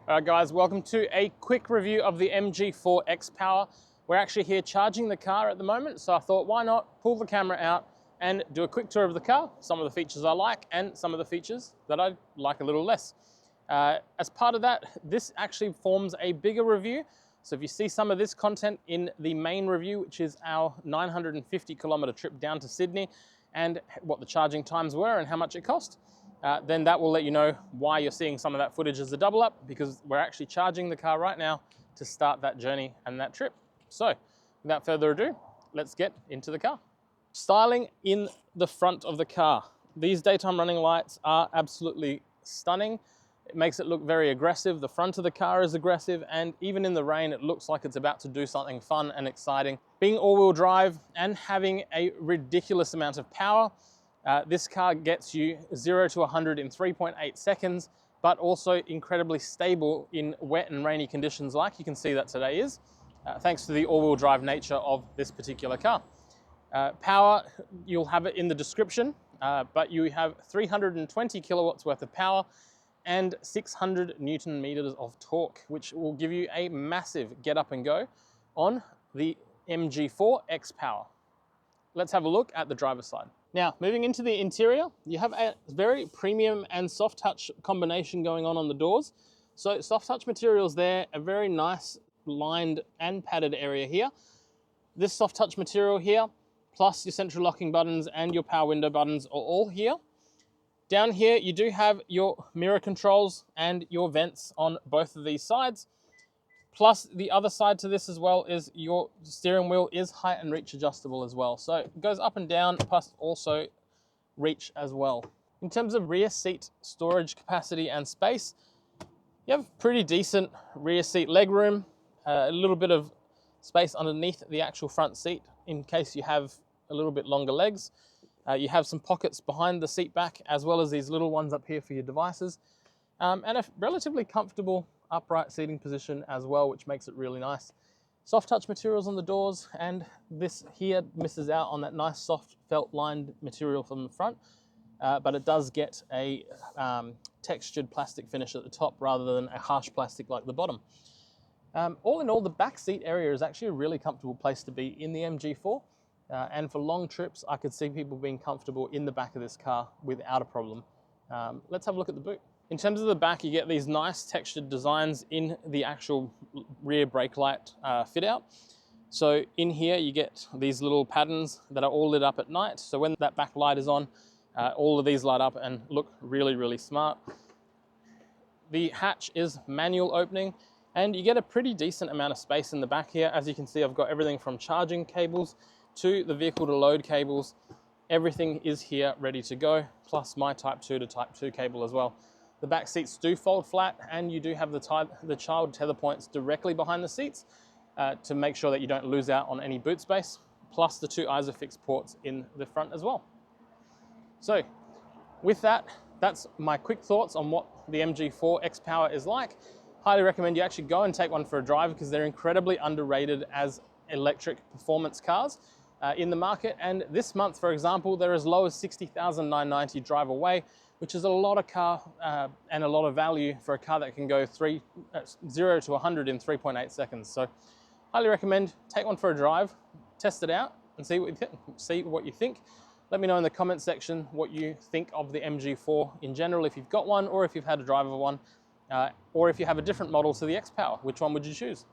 All right guys, welcome to a quick review of the MG4 XPower. We're actually here charging the car at the moment, so I thought why not pull the camera out and do a quick tour of the car, some of the features I like and some of the features that I like a little less. As part of that, this actually forms a bigger review. So if you see some of this content in the main review, which is our 950 kilometer trip down to Sydney and what the charging times were and how much it cost, then that will let you know why you're seeing some of that footage as a double up, because we're actually charging the car right now to start that journey and that trip. So without further ado, let's get into the car. Styling in the front of the car. These daytime running lights are absolutely stunning. It makes it look very aggressive. The front of the car is aggressive, and even in the rain, it looks like it's about to do something fun and exciting. Being all-wheel drive and having a ridiculous amount of power, this car gets you 0 to 100 in 3.8 seconds, but also incredibly stable in wet and rainy conditions like you can see that today is, thanks to the all-wheel drive nature of this particular car. Power, you'll have it in the description, but you have 320 kilowatts worth of power and 600 Newton meters of torque, which will give you a massive get up and go on the MG4 XPower. Let's have a look at the driver's side. Now, moving into the interior, you have a very premium and soft touch combination going on the doors. So soft touch materials there, a very nice lined and padded area here. This soft touch material here, plus your central locking buttons and your power window buttons are all here. Down here, you do have your mirror controls and your vents on both of these sides. Plus the other side to this as well is your steering wheel is height and reach adjustable as well. So it goes up and down, plus also reach as well. In terms of rear seat storage capacity and space, you have pretty decent rear seat legroom, a little bit of space underneath the actual front seat in case you have a little bit longer legs. You have some pockets behind the seat back, as well as these little ones up here for your devices, and a relatively comfortable upright seating position as well, which makes it really nice. Soft touch materials on the doors, and this here misses out on that nice soft felt lined material from the front, but it does get a textured plastic finish at the top rather than a harsh plastic like the bottom. All in all, the back seat area is actually a really comfortable place to be in the MG4, and for long trips I could see people being comfortable in the back of this car without a problem. Let's have a look at the boot. In terms of the back, you get these nice textured designs in the actual rear brake light fit out. So in here you get these little patterns that are all lit up at night. So when that back light is on, all of these light up and look really, really smart. The hatch is manual opening, and you get a pretty decent amount of space in the back here. As you can see, I've got everything from charging cables to the vehicle to load cables. Everything is here ready to go, plus my Type 2 to Type 2 cable as well. The back seats do fold flat, and you do have the child tether points directly behind the seats to make sure that you don't lose out on any boot space, plus the 2 ISOFIX ports in the front as well. So with that, that's my quick thoughts on what the MG4 XPower is like. Highly recommend you actually go and take one for a drive, because they're incredibly underrated as electric performance cars in the market. And this month, for example, they're as low as $60,990 drive away, which is a lot of car and a lot of value for a car that can go 0 to 100 in 3.8 seconds. So highly recommend, take one for a drive, test it out and see what you think. Let me know in the comment section what you think of the MG4 in general, if you've got one or if you've had a drive of one, or if you have a different model to the XPower, which one would you choose?